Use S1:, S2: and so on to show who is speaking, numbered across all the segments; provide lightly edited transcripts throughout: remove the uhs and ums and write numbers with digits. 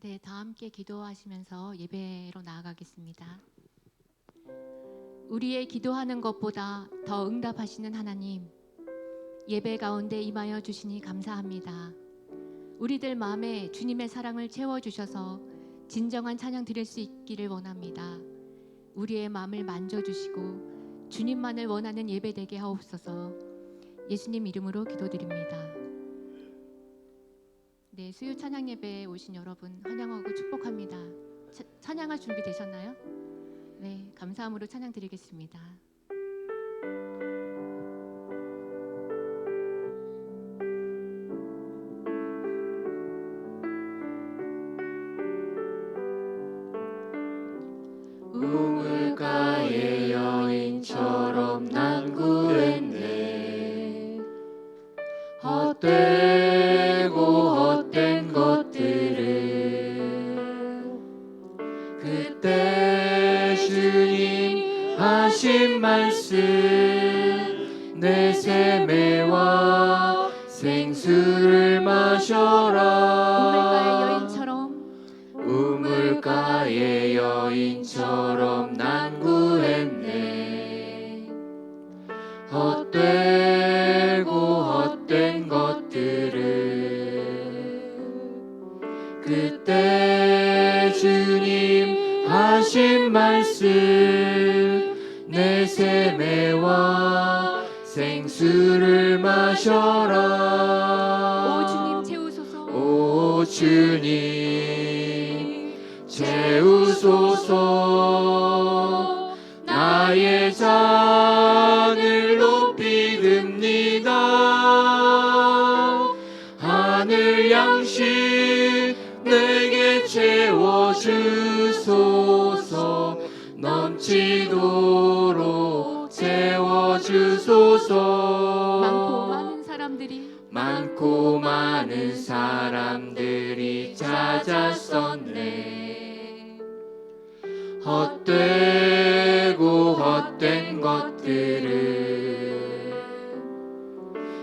S1: 네, 다 함께 기도하시면서 예배로 나아가겠습니다. 우리의 기도하는 것보다 더 응답하시는 하나님, 예배 가운데 임하여 주시니 감사합니다. 우리들 마음에 주님의 사랑을 채워주셔서 진정한 찬양 드릴 수 있기를 원합니다. 우리의 마음을 만져주시고 주님만을 원하는 예배 되게 하옵소서. 예수님 이름으로 기도드립니다. 네, 수요 찬양 예배에 오신 여러분 환영하고 축복합니다. 찬양할 준비 되셨나요? 네, 감사함으로 찬양 드리겠습니다.
S2: 우물가의 여인처럼 난 구했네. 헛되고 헛된 것들을 그때 주님 하신 말씀 내 세매와 생수를 마셔라. 우물가의 여인처럼 난 구했네. 헛되고 헛된 것들을 그때 주님 하신 말씀 내 세매와 생수를 마셔라.
S1: 오 주님 채우소서.
S2: 오 주님 채우소서. 나의 잔을 높이 듭니다. 하늘 양식 내게 채워주소서. 넘치도록 채워주소서. 많고 많은 사람들이 찾았었네. 헛되고 헛된 것들을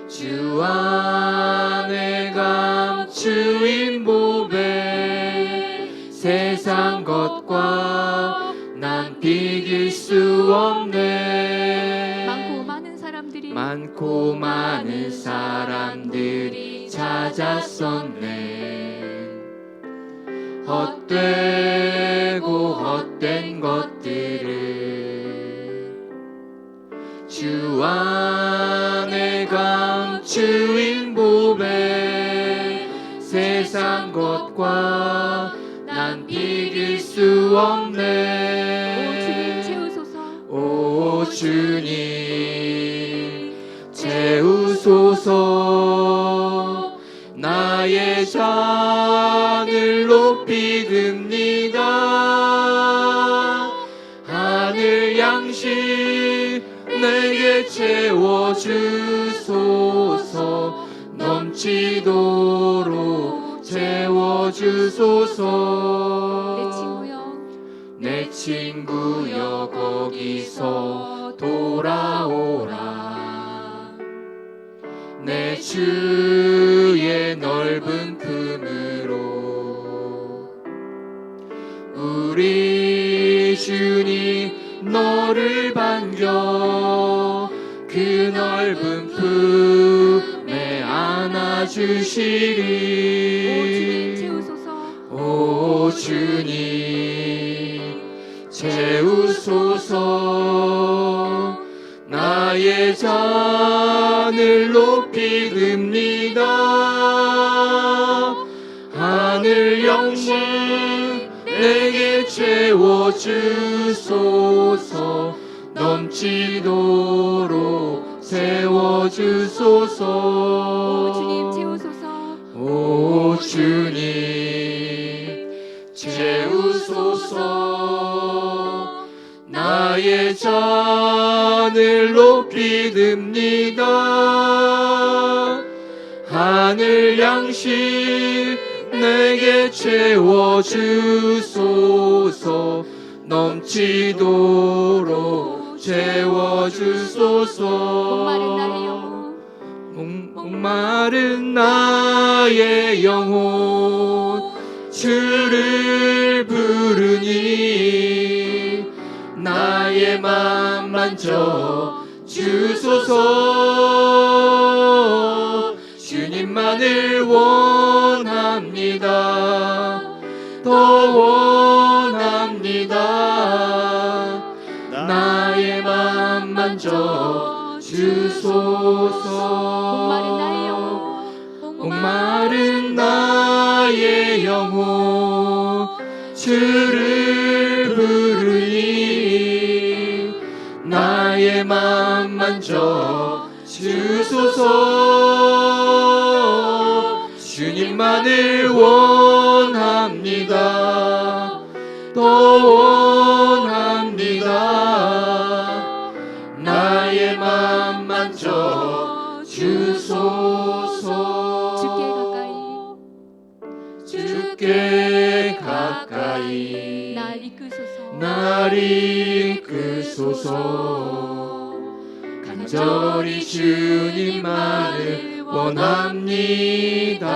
S2: 주 안에 감추인 보배 세상 것과 난 비길 수 없네. 많고 많은 사람들이 찾았었네. 헛되고 헛된 것들을 주 안에 감추인 보배 세상 것과 난 비길 수 없네. 오 주님 채우소서. 나의 잔을 높이 듭니다. 하늘 양식 내게 채워주소서. 넘치도록 채워주소서. 내 친구여 거기서 돌아오라. 내 주의 넓은 품으로 우리 주님 너를 반겨 그 넓은 품에 안아주시리. 오 주님 채우소서. 나의 잔을 높이 듭니다. 하늘 양식 내게 채워주소서. 넘치도록 채워주소서. 오 주님 채우소서. 나의 잔을 높이 듭니다. 하늘 양식 내게 채워주소서. 넘치도록 채워주소서. 목마른 나의 영혼 주를 나의 맘 만져 주소서. 주님만을 원합니다. 더 원합니다. 나의 맘 만져 주소서.
S1: 목마른 나의 영혼,
S2: 목마른 나의 영혼 주를 부르니 나의 맘 만져 주소서. 주님만을 원합니다. 더 원합니다. 나의 맘 만져 주소서. 주께 가까이
S1: 날 이끄소서.
S2: 날 이끄소서. 간절히 주님만을 원합니다.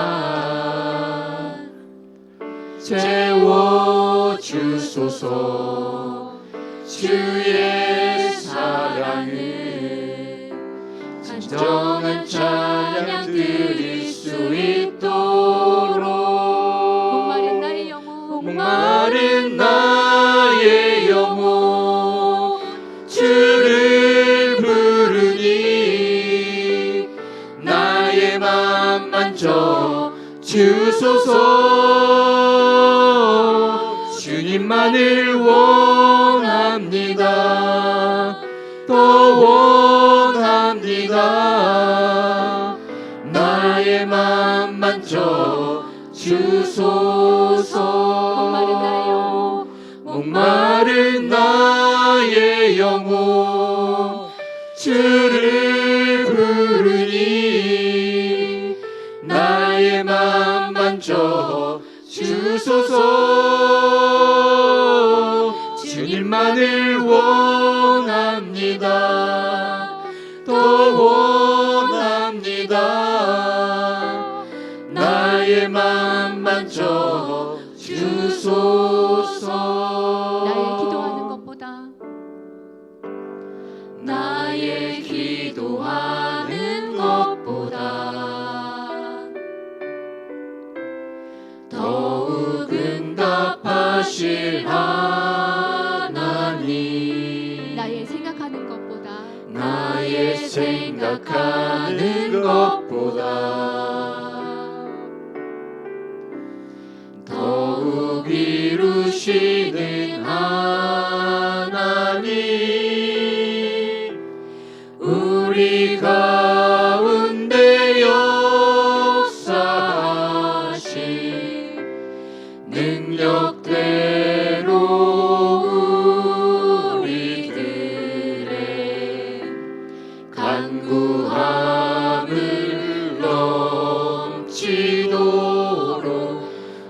S2: 채워주소서. 주의 사랑을 진정한 찬양 드릴 수 있도록.
S1: 목마른 나의 영혼,
S2: 목마른 나의 영혼 주를 부르니 나의 맘 만져 주소서. 주님만을 원합니다. 더 원합니다. 나의 맘 만져 주소서. 목마른 나의 영혼 주를 부르니 나의 맘 만져 주소서. 주님만을 원합니다. 더 원합니다. 나의 맘 만져 주소서.
S1: 나의 기도하는 것보다
S2: 나의 기도하는 것보다 더욱 응답하실 하나님.
S1: 나의 생각하는 것보다
S2: 나의 생각하는 것보다 더욱 이루시는 하나님. 우리 가운데 역사하신 능력대로 우리들의 간구함을 넘치도록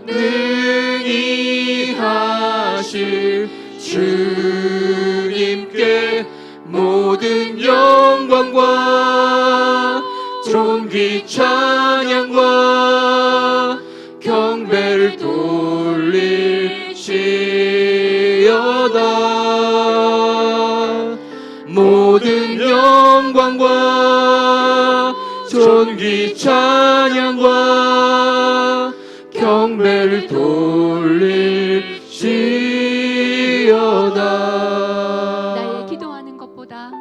S2: 능히 하실 주님께 모든 영광과 존귀 찬양과 경배를 돌릴지어다. 모든 영광과 존귀 찬양과 경배를 돌릴지어다.
S1: 나의 기도하는 것보다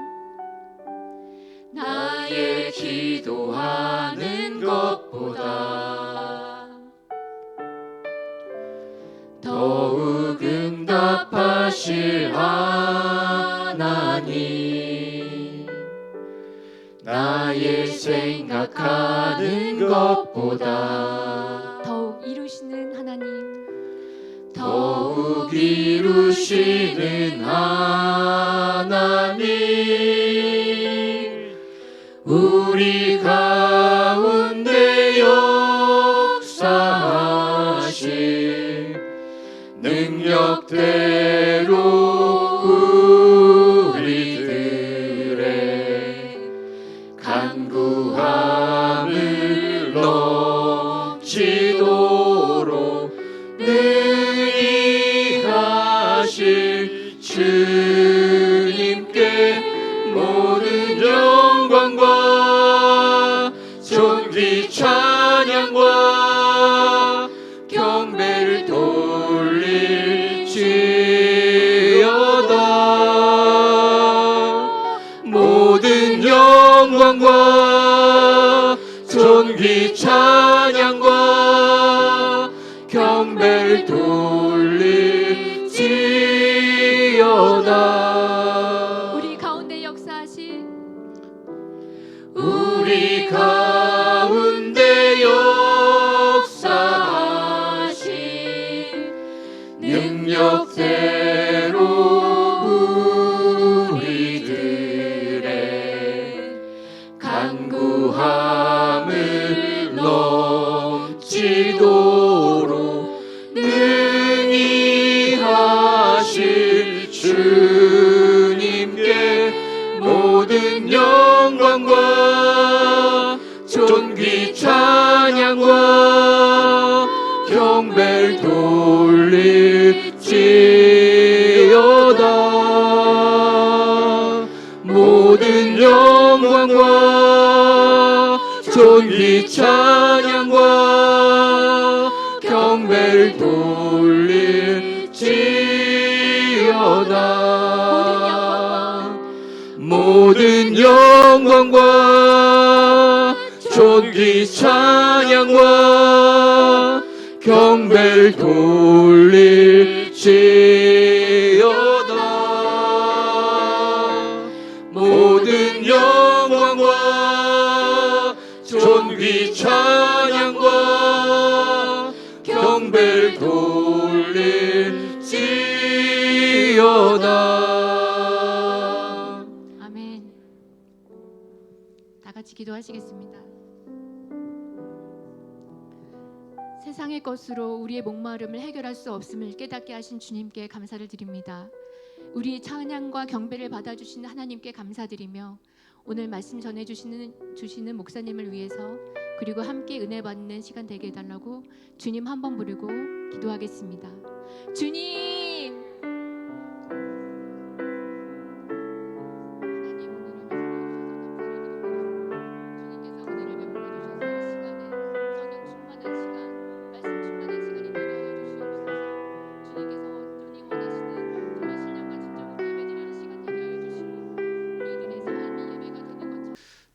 S2: 나의 기도하는 것보다 더욱 응답하실 하나님. 나의 생각하는 것보다
S1: 더욱 이루시는 하나님,
S2: 더욱 이루시는 하나님. 우리 가운데 역사하신 능력대로 우리들의 간구함을 넘치도록 능히 하실 주님 존귀 찬양과 경배를 돌릴지어다. 모든 영광과 존귀 찬양과 경배를 돌릴지어다.
S1: 우리 가운데 역사하신
S2: 우리 가운데 역사하신 능력대로 우리들의 간구함을 넘치도록 능히 하실 주님께 모든 영광과 존귀 찬양과 경배를 돌릴지어다. 모든 영광과 존귀 찬양과 경배를 돌릴지어다. 모든 영광과 존귀 찬양과 경배를 돌릴지어다. 모든 영광과 존귀 찬양과 경배를 돌릴지어다.
S1: 아멘. 다 같이 기도하시겠습니다. 세상의 것으로 우리의 목마름을 해결할 수 없음을 깨닫게 하신 주님께 감사를 드립니다. 우리의 찬양과 경배를 받아주시는 하나님께 감사드리며 오늘 말씀 전해주시는 목사님을 위해서 그리고 함께 은혜 받는 시간 되게 해달라고 주님 한 번 부르고 기도하겠습니다. 주님!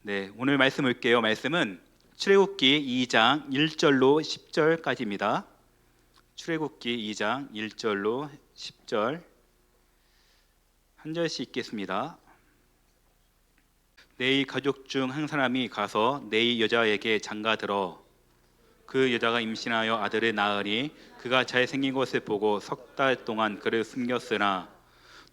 S3: 네, 오늘 말씀 볼게요. 말씀은 출애굽기 2장 1절로 10절까지입니다. 출애굽기 2장 1절로 10절 한 절씩 읽겠습니다. 내 가족 중 한 사람이 가서 내 여자에게 장가들어 그 여자가 임신하여 아들을 낳으니 그가 잘생긴 것을 보고 석 달 동안 그를 숨겼으나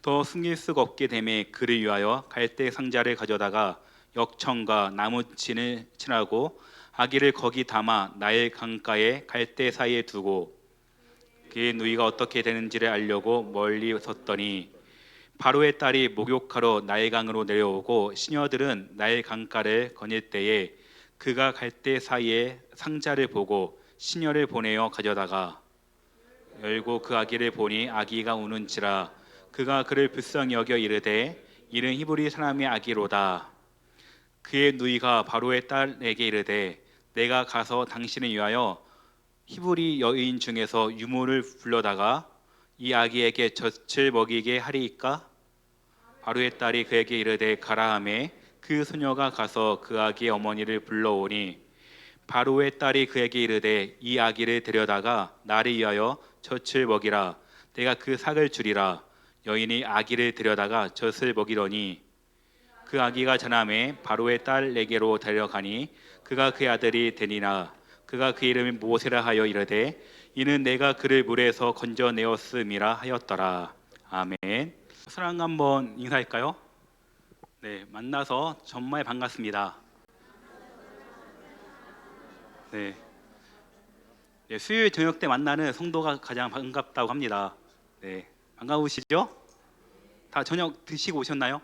S3: 더 숨길 수가 없게 되매 그를 위하여 갈대 상자를 가져다가 역청과 나무친을 칠하고 아기를 거기 담아 나일 강가에 갈대 사이에 두고 그의 누이가 어떻게 되는지를 알려고 멀리 섰더니 바로의 딸이 목욕하러 나일강으로 내려오고 시녀들은 나일 강가를 거닐 때에 그가 갈대 사이에 상자를 보고 시녀를 보내어 가져다가 열고 그 아기를 보니 아기가 우는지라 그가 그를 불쌍히 여겨 이르되 이는 히브리 사람의 아기로다. 그의 누이가 바로의 딸에게 이르되 내가 가서 당신을 위하여 히브리 여인 중에서 유모를 불러다가 이 아기에게 젖을 먹이게 하리이까? 바로의 딸이 그에게 이르되 가라 하매 그 소녀가 가서 그 아기의 어머니를 불러오니 바로의 딸이 그에게 이르되 이 아기를 데려다가 나를 위하여 젖을 먹이라. 내가 그 삭을 주리라. 여인이 아기를 데려다가 젖을 먹이더니 그 아기가 자라매 바로의 딸에게로 데려가니 그가 그의 아들이 되니라. 그가 그 이름을 모세라 하여 이르되 이는 내가 그를 물에서 건져내었음이라 하였더라. 아멘. 사랑 한번 인사할까요? 네, 만나서 정말 반갑습니다. 네, 수요일 저녁 때 만나는 성도가 가장 반갑다고 합니다. 네, 반가우시죠? 다 저녁 드시고 오셨나요?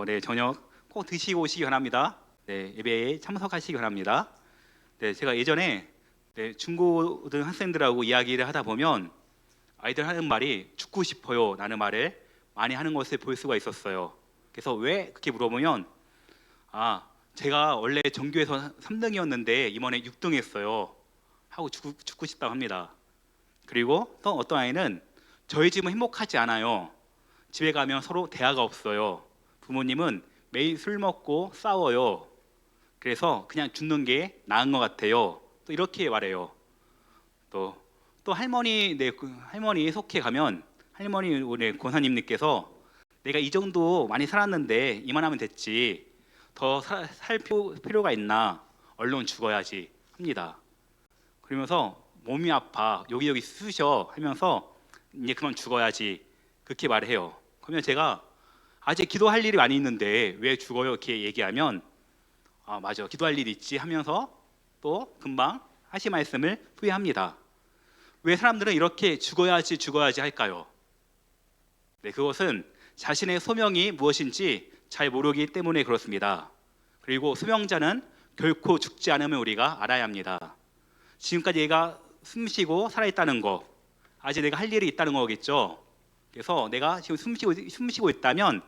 S3: 네, 저녁 꼭 드시고 오시기 바랍니다. 네, 예배에 참석하시기 바랍니다. 네, 제가 예전에 중고등 학생들하고 이야기를 하다 보면 아이들 하는 말이 죽고 싶어요 라는 말을 많이 하는 것을 볼 수가 있었어요. 그래서 왜 그렇게 물어보면 제가 원래 전교에서 3등이었는데 이번에 6등했어요 하고 죽고 싶다고 합니다. 그리고 또 어떤 아이는 저희 집은 행복하지 않아요. 집에 가면 서로 대화가 없어요. 부모님은 매일 술 먹고 싸워요. 그래서 그냥 죽는 게 나은 것 같아요. 또 이렇게 말해요. 또 할머니 할머니 속해 가면 할머니 우리 권사님께서 내가 이 정도 많이 살았는데 이만하면 됐지 더 살 필요가 있나 얼른 죽어야지 합니다. 그러면서 몸이 아파 여기저기 쑤셔 하면서 이제 그만 죽어야지 그렇게 말해요. 그러면 제가 아직 기도할 일이 많이 있는데 왜 죽어요? 이렇게 얘기하면 아 맞아 기도할 일이 있지 하면서 또 금방 하신 말씀을 후회합니다. 왜 사람들은 이렇게 죽어야지 할까요? 네, 그것은 자신의 소명이 무엇인지 잘 모르기 때문에 그렇습니다. 그리고 소명자는 결코 죽지 않으면 우리가 알아야 합니다. 지금까지 얘가 숨쉬고 살아있다는 거 아직 내가 할 일이 있다는 거겠죠. 그래서 내가 지금 숨쉬고 있다면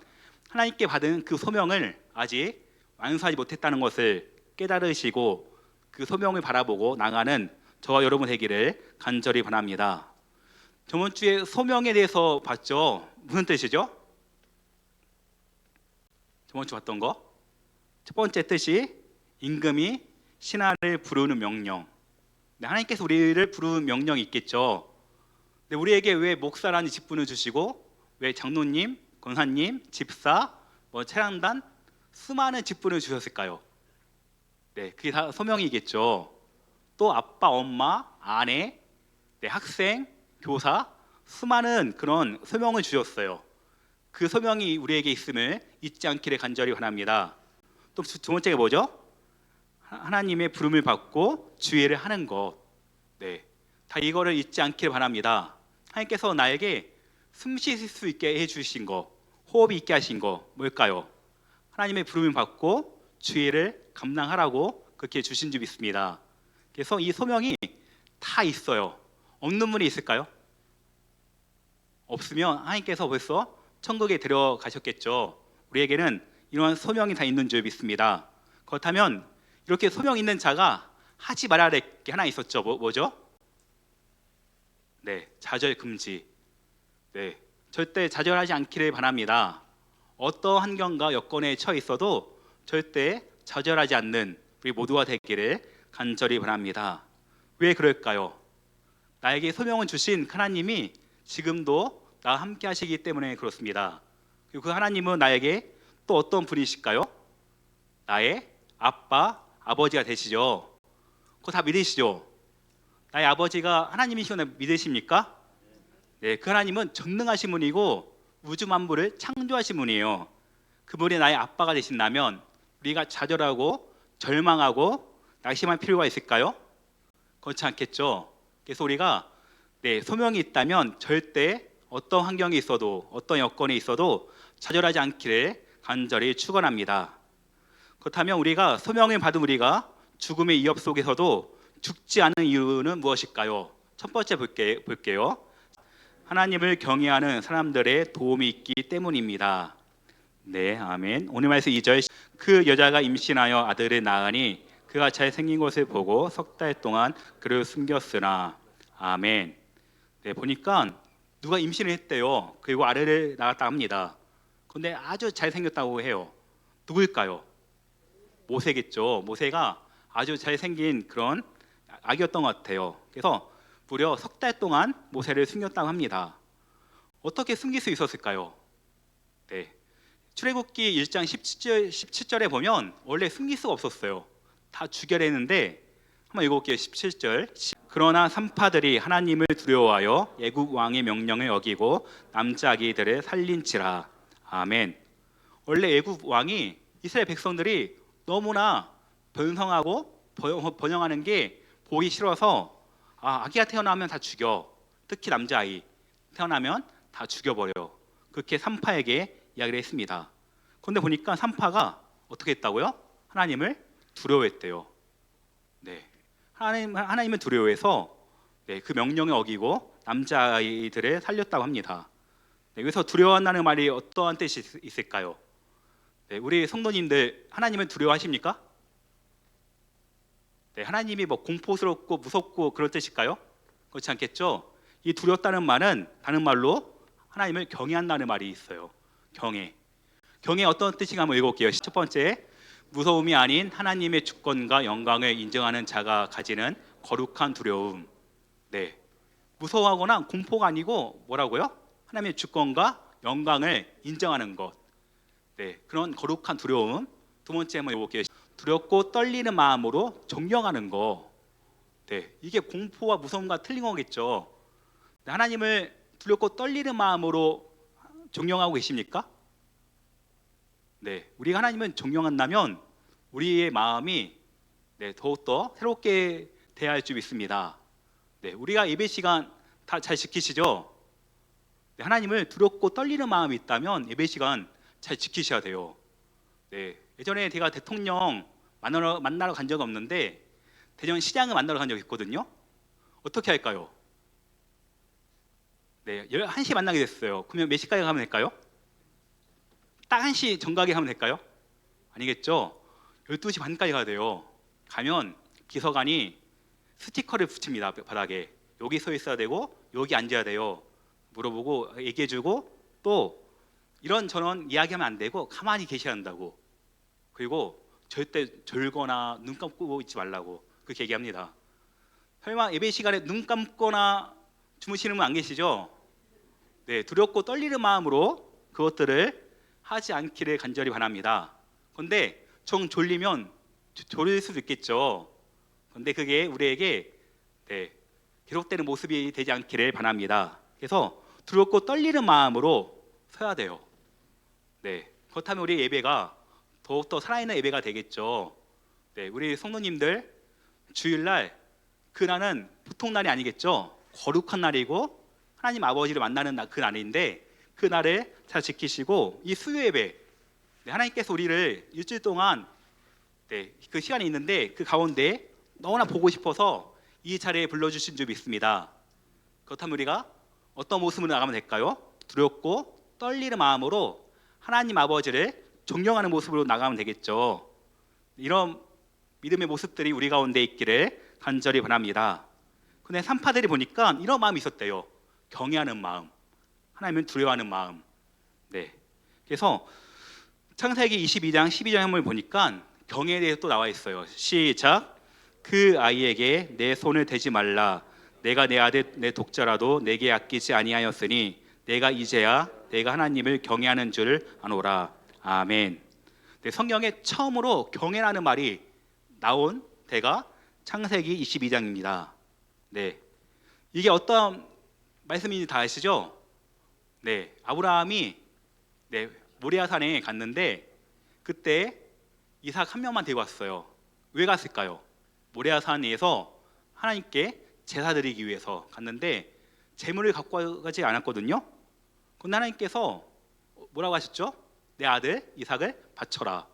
S3: 하나님께 받은 그 소명을 아직 완수하지 못했다는 것을 깨달으시고 그 소명을 바라보고 나가는 저와 여러분 되기를 간절히 바랍니다. 저번 주에 소명에 대해서 봤죠? 무슨 뜻이죠? 저번 주 봤던 거? 첫 번째 뜻이 임금이 신하를 부르는 명령. 네, 하나님께서 우리를 부르는 명령이 있겠죠. 근데 우리에게 왜 목사라는 직분을 주시고 왜 장로님, 권사님, 집사, 차량단 수많은 직분을 주셨을까요? 네, 그게 다 소명이겠죠. 또 아빠, 엄마, 아내, 네, 학생, 교사 수많은 그런 소명을 주셨어요. 그 소명이 우리에게 있음을 잊지 않기를 간절히 바랍니다. 또 두 번째가 뭐죠? 하나님의 부름을 받고 주의를 하는 것. 네, 다 이거를 잊지 않기를 바랍니다. 하나님께서 나에게 숨 쉴 수 있게 해주신 거, 호흡이 있게 하신 거 뭘까요? 하나님의 부름을 받고 주의를 감당하라고 그렇게 주신 줄 믿습니다. 그래서 이 소명이 다 있어요. 없는 분이 있을까요? 없으면 하나님께서 벌써 천국에 데려가셨겠죠. 우리에게는 이러한 소명이 다 있는 줄 믿습니다. 그렇다면 이렇게 소명 있는 자가 하지 말아야 될 게 하나 있었죠. 뭐죠? 네, 좌절 금지. 네, 절대 좌절하지 않기를 바랍니다. 어떠한 환경과 여건에 처해 있어도 절대 좌절하지 않는 우리 모두가 되기를 간절히 바랍니다. 왜 그럴까요? 나에게 소명을 주신 하나님이 지금도 나와 함께 하시기 때문에 그렇습니다. 그리고 그 하나님은 나에게 또 어떤 분이실까요? 나의 아빠, 아버지가 되시죠. 그거 다 믿으시죠? 나의 아버지가 하나님이시면 믿으십니까? 네, 그 하나님은 전능하신 분이고 우주 만물을 창조하신 분이에요. 그분이 나의 아빠가 되신다면 우리가 좌절하고 절망하고 낙심할 필요가 있을까요? 그렇지 않겠죠. 그래서 우리가 소명이 있다면 절대 어떤 환경이 있어도 어떤 여건이 있어도 좌절하지 않기를 간절히 축원합니다. 그렇다면 우리가 소명을 받은 우리가 죽음의 위협 속에서도 죽지 않은 이유는 무엇일까요? 첫 번째 볼게요. 하나님을 경외하는 사람들의 도움이 있기 때문입니다. 네, 아멘. 오늘 말씀 2절. 그 여자가 임신하여 아들을 낳으니 그가 잘생긴 것을 보고 석 달 동안 그를 숨겼으나. 아멘. 네, 보니까 누가 임신을 했대요. 그리고 아들을 낳았다 합니다. 그런데 아주 잘생겼다고 해요. 누구일까요? 모세겠죠. 모세가 아주 잘생긴 그런 아기였던 것 같아요. 그래서 무려 석 달 동안 모세를 숨겼다고 합니다. 어떻게 숨길 수 있었을까요? 네, 출애굽기 1장 17절에 보면 원래 숨길 수가 없었어요. 다 죽여야 했는데 한번 읽어볼게요. 17절. 그러나 산파들이 하나님을 두려워하여 애굽 왕의 명령을 어기고 남자 아기들을 살린지라. 아멘. 원래 애굽 왕이 이스라엘 백성들이 너무나 번성하고 번영하는 게 보기 싫어서 아기가 태어나면 다 죽여. 특히 남자아이 태어나면 다 죽여버려. 그렇게 산파에게 이야기를 했습니다. 그런데 보니까 산파가 어떻게 했다고요? 하나님을 두려워했대요. 네, 하나님을 두려워해서 그 명령을 어기고 남자아이들을 살렸다고 합니다. 네, 여기서 두려워한다는 말이 어떠한 뜻이 있을까요? 네, 우리 성도님들 하나님을 두려워하십니까? 네, 하나님이 뭐 공포스럽고 무섭고 그런 뜻일까요? 그렇지 않겠죠? 이 두렵다는 말은 다른 말로 하나님을 경외한다는 말이 있어요. 경외. 경외 어떤 뜻인가 한번 읽어볼게요. 첫 번째, 무서움이 아닌 하나님의 주권과 영광을 인정하는 자가 가지는 거룩한 두려움. 네, 무서워하거나 공포가 아니고 뭐라고요? 하나님의 주권과 영광을 인정하는 것. 네, 그런 거룩한 두려움. 두 번째 한번 읽어볼게요. 두렵고 떨리는 마음으로 존경하는 거. 네, 이게 공포와 무서움과 틀린 거겠죠. 네, 하나님을 두렵고 떨리는 마음으로 존경하고 계십니까? 네, 우리가 하나님을 존경한다면 우리의 마음이 더욱더 새롭게 대할 줄 믿습니다. 네, 우리가 예배 시간 다 잘 지키시죠? 네, 하나님을 두렵고 떨리는 마음이 있다면 예배 시간 잘 지키셔야 돼요. 네, 예전에 제가 대통령 만나러 간 적은 없는데 대전시장을 만나러 간 적이 있거든요. 어떻게 할까요? 네, 1시에 만나게 됐어요. 그러면 몇 시까지 가면 될까요? 딱 1시 정각에 하면 될까요? 아니겠죠? 12시 반까지 가야 돼요. 가면 비서관이 스티커를 붙입니다. 바닥에. 여기 서 있어야 되고 여기 앉아야 돼요. 물어보고 얘기해주고 또 이런저런 이야기하면 안 되고 가만히 계셔야 한다고. 그리고 절대 졸거나 눈 감고 있지 말라고 그렇게 얘기합니다. 설마 예배 시간에 눈 감거나 주무시는 분 안 계시죠? 네, 두렵고 떨리는 마음으로 그것들을 하지 않기를 간절히 바랍니다. 그런데 정 졸리면 졸릴 수도 있겠죠. 그런데 그게 우리에게 기록되는 모습이 되지 않기를 바랍니다. 그래서 두렵고 떨리는 마음으로 서야 돼요. 네, 그렇다면 우리 예배가 더욱더 살아있는 예배가 되겠죠. 네, 우리 성도님들 주일날 그날은 보통 날이 아니겠죠. 거룩한 날이고 하나님 아버지를 만나는 그 날인데 그 날을 잘 지키시고 이 수요 예배 하나님께서 우리를 일주일 동안 그 시간이 있는데 그 가운데 너무나 보고 싶어서 이 자리에 불러주신 줄 믿습니다. 그렇다면 우리가 어떤 모습으로 나가면 될까요? 두렵고 떨리는 마음으로 하나님 아버지를 존경하는 모습으로 나가면 되겠죠. 이런 믿음의 모습들이 우리 가운데 있기를 간절히 바랍니다. 근데 산파들이 보니까 이런 마음이 있었대요. 경외하는 마음, 하나님을 두려워하는 마음. 네, 그래서 창세기 22장 12절에 한번 보니까 경외에 대해서 또 나와 있어요. 시작. 그 아이에게 내 손을 대지 말라. 내가 내 아들 내 독자라도 내게 아끼지 아니하였으니 내가 이제야 내가 하나님을 경외하는 줄 아노라. 아멘. 네, 성경에 처음으로 경외라는 말이 나온 데가 창세기 22장입니다. 네, 이게 어떤 말씀인지 다 아시죠? 네, 아브라함이 모리아산에 갔는데 그때 이삭 한 명만 데리고 왔어요. 왜 갔을까요? 모리아산에서 하나님께 제사 드리기 위해서 갔는데 제물을 갖고 가지 않았거든요. 그런데 하나님께서 뭐라고 하셨죠? 내 아들 이삭을 바쳐라.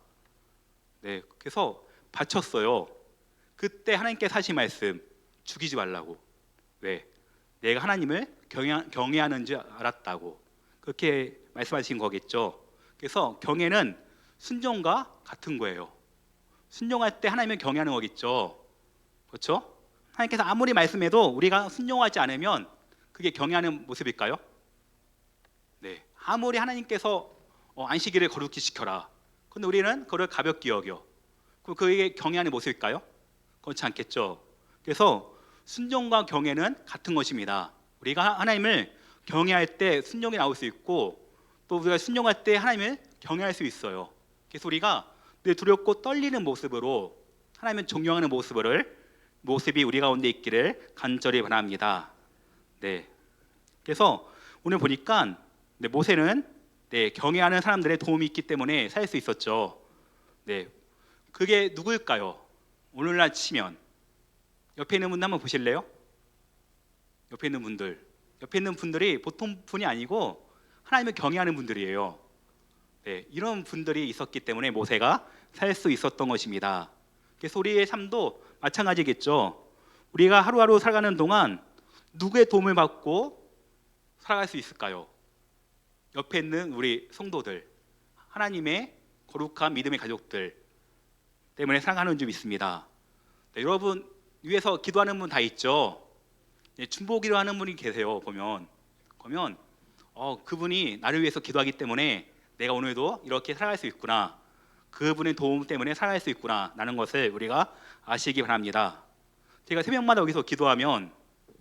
S3: 네, 그래서 바쳤어요. 그때 하나님께서 하신 말씀, 죽이지 말라고. 왜? 내가 하나님을 경외하는 줄 알았다고. 그렇게 말씀하신 거겠죠. 그래서 경외는 순종과 같은 거예요. 순종할 때 하나님을 경외하는 거겠죠. 그렇죠? 하나님께서 아무리 말씀해도 우리가 순종하지 않으면 그게 경외하는 모습일까요? 네, 아무리 하나님께서 안식일을 거룩히 지켜라. 근데 우리는 그걸 가볍게 여겨. 그럼 그게 경외하는 모습일까요? 그렇지 않겠죠. 그래서 순종과 경외는 같은 것입니다. 우리가 하나님을 경외할 때 순종이 나올 수 있고 또 우리가 순종할 때 하나님을 경외할 수 있어요. 그래서 우리가 늘 두렵고 떨리는 모습으로 하나님을 존경하는 모습이 우리 가운데 있기를 간절히 바랍니다. 네, 그래서 오늘 보니까 모세는 경외하는 사람들의 도움이 있기 때문에 살 수 있었죠. 네, 그게 누구일까요? 오늘날 치면 옆에 있는 분들 한번 보실래요? 옆에 있는 분들이 보통 분이 아니고 하나님을 경외하는 분들이에요. 네, 이런 분들이 있었기 때문에 모세가 살 수 있었던 것입니다. 그래서 우리의 삶도 마찬가지겠죠. 우리가 하루하루 살아가는 동안 누구의 도움을 받고 살아갈 수 있을까요? 옆에 있는 우리 성도들, 하나님의 거룩한 믿음의 가족들 때문에 살아가는 줄 믿습니다. 네, 여러분 위에서 기도하는 분 다 있죠. 예, 중보기도 하는 분이 계세요. 보면 그분이 나를 위해서 기도하기 때문에 내가 오늘도 이렇게 살아갈 수 있구나. 그분의 도움 때문에 살아갈 수 있구나 라는 것을 우리가 아시기 바랍니다. 제가 새벽마다 여기서 기도하면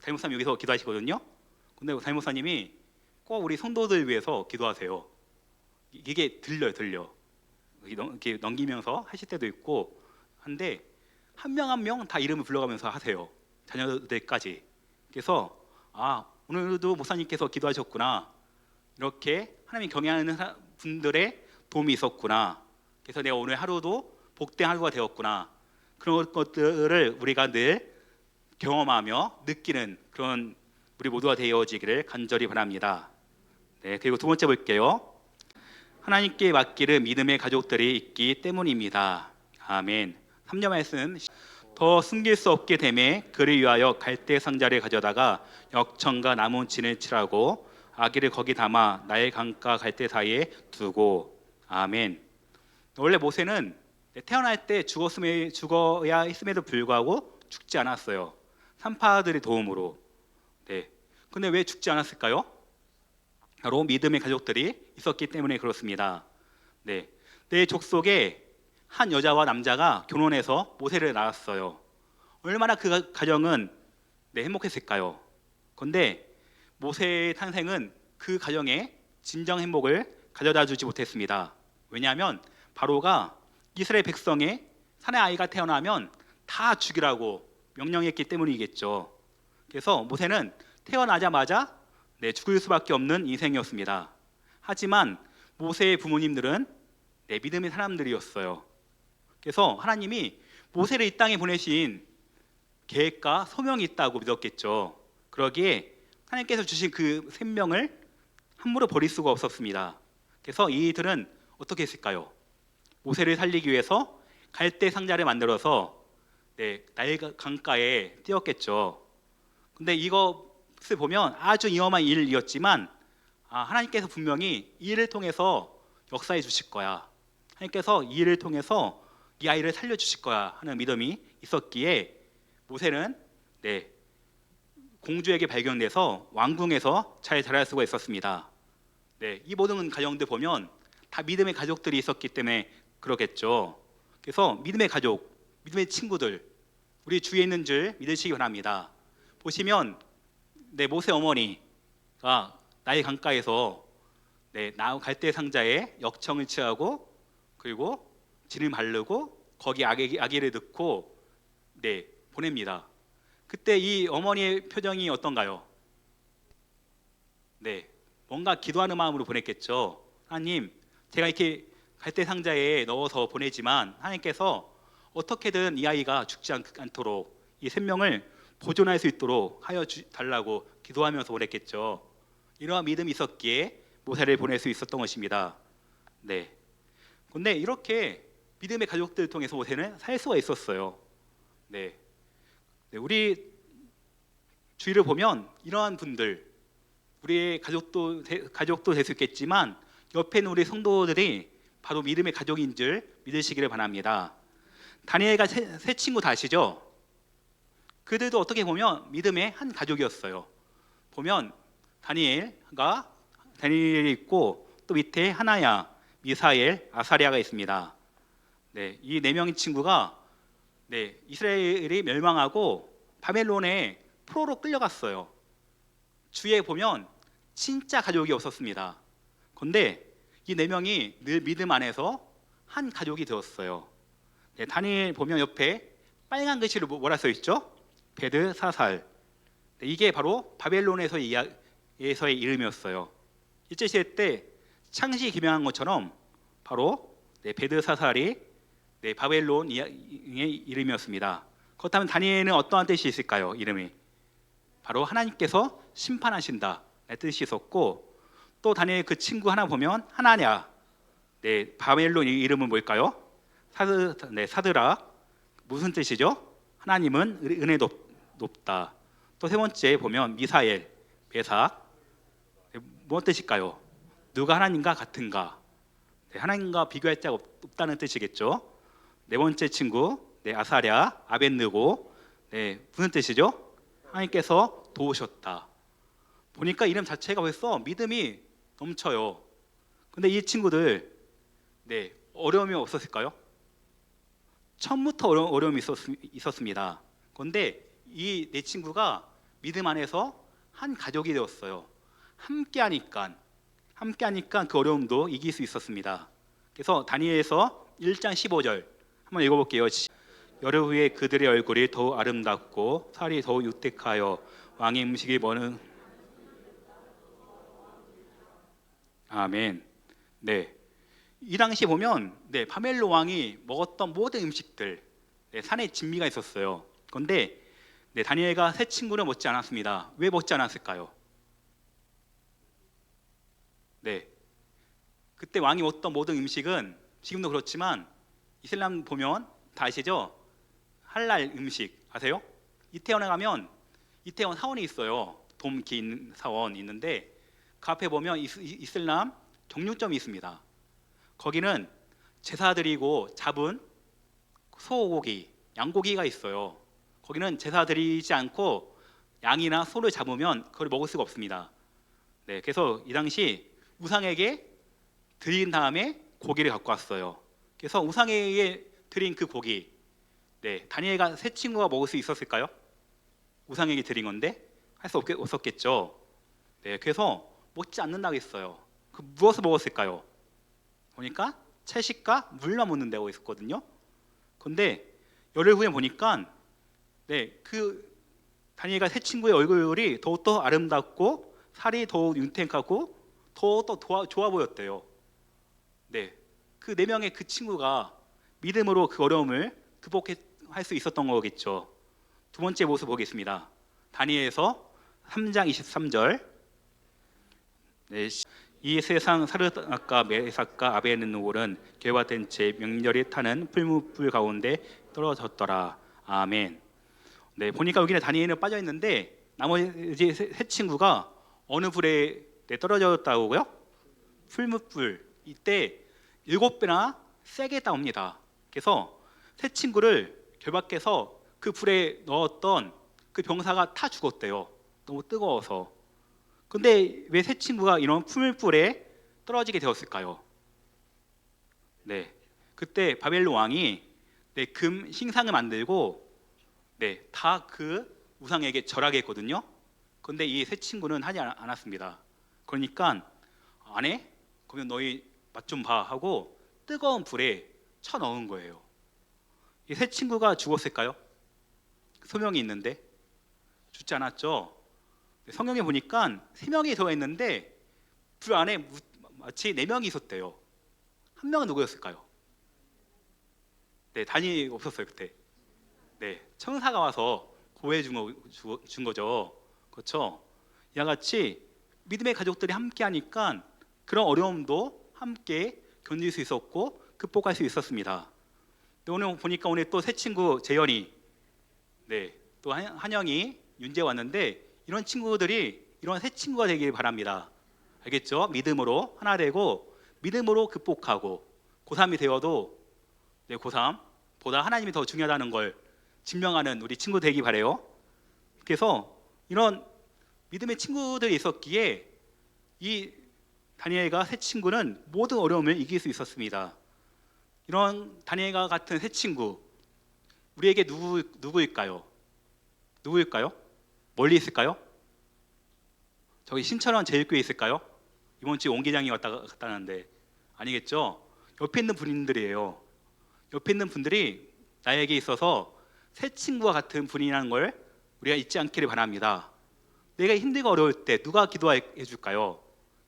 S3: 사무사님 여기서 기도하시거든요. 근데 사무사님이 꼭 우리 성도들 위해서 기도하세요. 이게 들려. 이렇게 넘기면서 하실 때도 있고 한데 한 명 한 명 다 이름을 불러가면서 하세요. 자녀들까지. 그래서 오늘도 목사님께서 기도하셨구나. 이렇게 하나님 경외하는 분들의 도움이 있었구나. 그래서 내가 오늘 하루도 복된 하루가 되었구나. 그런 것들을 우리가 늘 경험하며 느끼는 그런 우리 모두가 되어지기를 간절히 바랍니다. 네, 그리고 두 번째 볼게요. 하나님께 맡기는 믿음의 가족들이 있기 때문입니다. 아멘. 3절 말씀. 더 숨길 수 없게 되매 그를 위하여 갈대 상자를 가져다가 역청과 나무 진을 칠하고 아기를 거기 담아 나일 강가 갈대 사이에 두고. 아멘. 원래 모세는 태어날 때 죽어야 했음에도 불구하고 죽지 않았어요. 산파들의 도움으로. 네. 근데 왜 죽지 않았을까요? 바로 믿음의 가족들이 있었기 때문에 그렇습니다. 네. 내 족속에 한 여자와 남자가 결혼해서 모세를 낳았어요. 얼마나 그 가정은 행복했을까요? 그런데 모세의 탄생은 그 가정에 진정 행복을 가져다 주지 못했습니다. 왜냐하면 바로가 이스라엘 백성의 사내 아이가 태어나면 다 죽이라고 명령했기 때문이겠죠. 그래서 모세는 태어나자마자 죽을 수밖에 없는 인생이었습니다. 하지만 모세의 부모님들은 믿음의 사람들이었어요. 그래서 하나님이 모세를 이 땅에 보내신 계획과 소명이 있다고 믿었겠죠. 그러기에 하나님께서 주신 그 생명을 함부로 버릴 수가 없었습니다. 그래서 이들은 어떻게 했을까요? 모세를 살리기 위해서 갈대 상자를 만들어서 나일 강가에 띄웠겠죠. 근데 이것을 보면 아주 위험한 일이었지만 하나님께서 분명히 이 일을 통해서 역사해 주실 거야. 하나님께서 이 일을 통해서 이 아이를 살려주실 거야 하는 믿음이 있었기에 모세는 공주에게 발견돼서 왕궁에서 잘 자랄 수가 있었습니다. 이 모든 가정들 보면 다 믿음의 가족들이 있었기 때문에 그러겠죠. 그래서 믿음의 가족, 믿음의 친구들 우리 주위에 있는 줄 믿으시기 바랍니다. 보시면 모세 어머니가 나일 강가에서 갈대 상자에 역청을 취하고 그리고 진을 바르고 거기 아기를 넣고 보냅니다. 그때 이 어머니의 표정이 어떤가요? 뭔가 기도하는 마음으로 보냈겠죠. 하나님, 제가 이렇게 갈대 상자에 넣어서 보내지만 하나님께서 어떻게든 이 아이가 죽지 않도록 이 생명을 보존할 수 있도록 하여 달라고 기도하면서 보냈겠죠. 이러한 믿음이 있었기에 모세를 보낼 수 있었던 것입니다. 그런데 이렇게 믿음의 가족들을 통해서 모세는 살 수가 있었어요. 우리 주위를 보면 이러한 분들, 우리의 가족도 될 수 있겠지만 옆에 있는 우리 성도들이 바로 믿음의 가족인 줄 믿으시기를 바랍니다. 다니엘과 세 친구 다 아시죠? 그들도 어떻게 보면 믿음의 한 가족이었어요. 보면 다니엘이 있고 또 밑에 하나야, 미사엘, 아사리아가 있습니다. 이 네 명의 친구가 이스라엘이 멸망하고 바벨론에 포로로 끌려갔어요. 주위에 보면 진짜 가족이 없었습니다. 그런데 이 네 명이 늘 믿음 안에서 한 가족이 되었어요. 다니엘 보면 옆에 빨간 글씨로 뭐라 써 있죠? 베드사살. 이게 바로 바벨론에서의 이름이었어요. 일제시대 때 창시 기명한 것처럼 바로 베드사살이 바벨론의 이름이었습니다. 그렇다면 다니엘은 어떠한 뜻이 있을까요? 이름이 바로 하나님께서 심판하신다 뜻이 있었고 또 다니엘 그 친구 하나 보면 하나냐 바벨론 이름은 뭘까요? 사드락 무슨 뜻이죠? 하나님은 은혜 높다. 또 세 번째 보면 미사엘 베삭 무슨 뜻일까요? 누가 하나님과 같은가? 하나님과 비교할 자가 없다는 뜻이겠죠. 네 번째 친구 네, 아사랴, 아벳느고. 네, 무슨 뜻이죠? 하나님께서 도우셨다. 보니까 이름 자체가 벌써 믿음이 넘쳐요. 근데 이 친구들 네, 어려움이 없었을까요? 처음부터 어려움이 있었습니다. 그런데 이 네 친구가 믿음 안에서 한 가족이 되었어요. 함께하니까 그 어려움도 이길 수 있었습니다. 그래서 다니엘서 1장 15절 한번 읽어볼게요. 열흘 후에 그들의 얼굴이 더욱 아름답고 살이 더욱 유택하여 왕의 음식이 먹는 아멘. 네, 이 당시 보면 네, 바벨론 왕이 먹었던 모든 음식들 네, 산에 진미가 있었어요. 그런데 네, 다니엘과 세 친구는 먹지 않았습니다. 왜 먹지 않았을까요? 네, 그때 왕이 먹었던 모든 음식은 지금도 그렇지만 이슬람 보면 다 아시죠? 할랄 음식 아세요? 이태원에 가면 이태원 사원이 있어요. 돔 긴 사원 있는데 그 앞에 보면 이슬람 정육점이 있습니다. 거기는 제사 드리고 잡은 소고기, 양고기가 있어요. 거기는 제사 드리지 않고 양이나 소를 잡으면 그걸 먹을 수가 없습니다. 네, 그래서 이 당시 우상에게 드린 다음에 고기를 갖고 왔어요. 그래서 우상에게 드린 그 고기, 네, 다니엘과 세 친구가 먹을 수 있었을까요? 우상에게 드린 건데 할 수 없었겠죠. 네, 그래서 먹지 않는다고 했어요. 그 무엇을 먹었을까요? 보니까 채식과 물만 먹는다고 했었거든요. 그런데 열흘 후에 보니까 네, 그 다니엘과 세 친구의 얼굴이 더욱더 아름답고 살이 더욱 윤택하고 더욱더 좋아 보였대요. 네, 그 네 명의 그 친구가 믿음으로 그 어려움을 극복할 수 있었던 거겠죠. 두 번째 모습 보겠습니다. 다니엘서 3장 23절. 네, 이 세상 사르닥과 메삭과 아벤느고는 개화된 채 명렬히 타는 풀무불 가운데 떨어졌더라. 아멘. 네, 보니까 여기는 다니엘은 빠져 있는데 나머지 세 친구가 어느 불에 떨어졌다고요? 풀무불. 이때 7배나 세게 따옵니다. 그래서 세 친구를 결박해서 그 불에 넣었던 그 병사가 타 죽었대요. 너무 뜨거워서. 근데 왜 세 친구가 이런 풀물불에 떨어지게 되었을까요? 네, 그때 바벨론 왕이 네, 금 신상을 만들고 네, 다 그 우상에게 절하게 했거든요. 그런데 이 세 친구는 하지 않았습니다. 그러니까 안 해? 그러면 너희 맛 좀 봐 하고 뜨거운 불에 쳐 넣은 거예요. 이 세 친구가 죽었을까요? 소명이 있는데 죽지 않았죠. 성경에 보니까 3명이 들어있는데 불 안에 마치 4명이 있었대요. 한 명은 누구였을까요? 네, 다니엘이 없었어요 그때. 네, 천사가 와서 구해 준 거죠. 그렇죠? 이와 같이 믿음의 가족들이 함께 하니까 그런 어려움도 함께 견딜 수 있었고 극복할 수 있었습니다. 오늘 보니까 오늘 또 새 친구 재현이, 네, 또 한영이, 윤재 왔는데 이런 친구들이 이런 새 친구가 되길 바랍니다. 알겠죠? 믿음으로 하나 되고 믿음으로 극복하고 고3이 되어도 네, 고3보다 하나님이 더 중요하다는 걸 증명하는 우리 친구 되기 바래요. 그래서 이런 믿음의 친구들이 있었기에 이 다니엘과 새 친구는 모든 어려움을 이길 수 있었습니다. 이런 다니엘과 같은 새 친구 우리에게 누구일까요? 누구일까요? 멀리 있을까요? 저기 신천원 제일교회 있을까요? 이번 주에 옹 기장이 왔다 갔다는데 아니겠죠? 옆에 있는 분들이에요. 옆에 있는 분들이 나에게 있어서 새 친구와 같은 분이라는 걸 우리가 잊지 않기를 바랍니다. 내가 힘들고 어려울 때 누가 기도해 줄까요?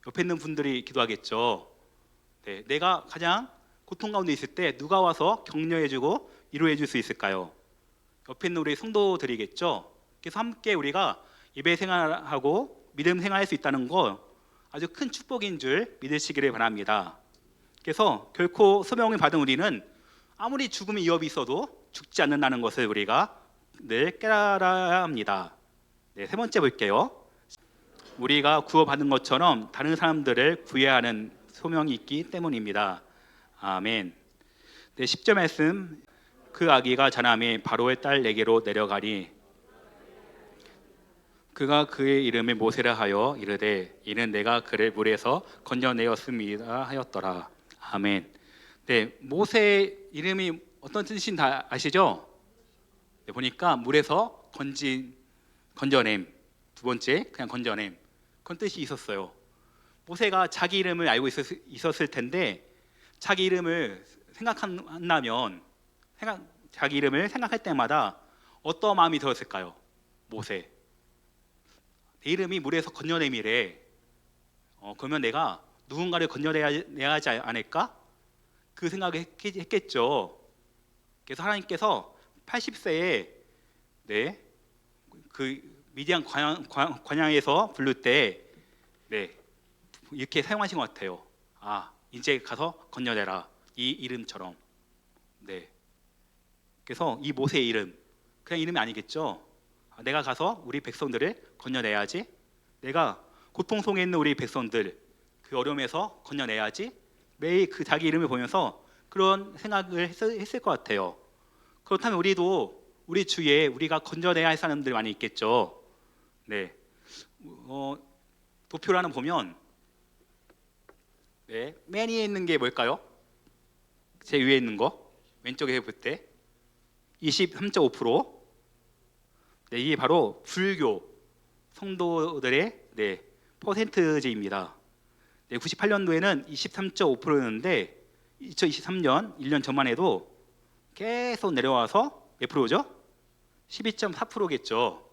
S3: 옆에 있는 분들이 기도하겠죠. 네, 내가 가장 고통 가운데 있을 때 누가 와서 격려해주고 위로해줄 수 있을까요? 옆에 있는 우리 성도들이겠죠. 그래서 함께 우리가 예배 생활하고 믿음 생활할 수 있다는 거 아주 큰 축복인 줄 믿으시기를 바랍니다. 그래서 결코 소명을 받은 우리는 아무리 죽음의 위협이 있어도 죽지 않는다는 것을 우리가 늘 깨달아야 합니다. 네, 세 번째 볼게요. 우리가 구원받은 것처럼 다른 사람들을 구해야 하는 소명이 있기 때문입니다. 아멘. 네, 10절 말씀. 그 아기가 자라매 바로의 딸 에게로 내려가니 그가 그의 이름을 모세라 하여 이르되 이는 내가 그를 물에서 건져내었습니다 하였더라. 아멘. 네, 모세 이름이 어떤 뜻인지 다 아시죠? 네, 보니까 물에서 건져냄. 두 번째 그냥 건져냄. 그런 뜻이 있었어요. 모세가 자기 이름을 알고 있었을 텐데 자기 이름을 생각한다면 자기 이름을 생각할 때마다 어떤 마음이 들었을까요? 모세. 내 이름이 물에서 건져냄이래. 그러면 내가 누군가를 건져내야 하지 않을까? 그 생각을 했겠죠. 그래서 하나님께서 80세에 네, 그 미디안 광야에서 부를 때 네, 이렇게 사용하신 것 같아요. 아, 이제 가서 건져내라. 이 이름처럼. 네. 그래서 이 모세의 이름 그냥 이름이 아니겠죠. 내가 가서 우리 백성들을 건져내야지. 내가 고통 속에 있는 우리 백성들 그 어려움에서 건져내야지. 매일 그 자기 이름을 보면서 그런 생각을 했을 것 같아요. 그렇다면 우리도 우리 주위에 우리가 건져내야 할 사람들 많이 있겠죠. 네. 도표를 하나 보면 네, 맨 위에 있는 게 뭘까요? 제 위에 있는 거 왼쪽에 볼 때 23.5%. 네, 이게 바로 불교 성도들의 네, 퍼센트제입니다. 네, 98년도에는 23.5%였는데 2023년 1년 전만 해도 계속 내려와서 몇 프로죠? 12.4%겠죠.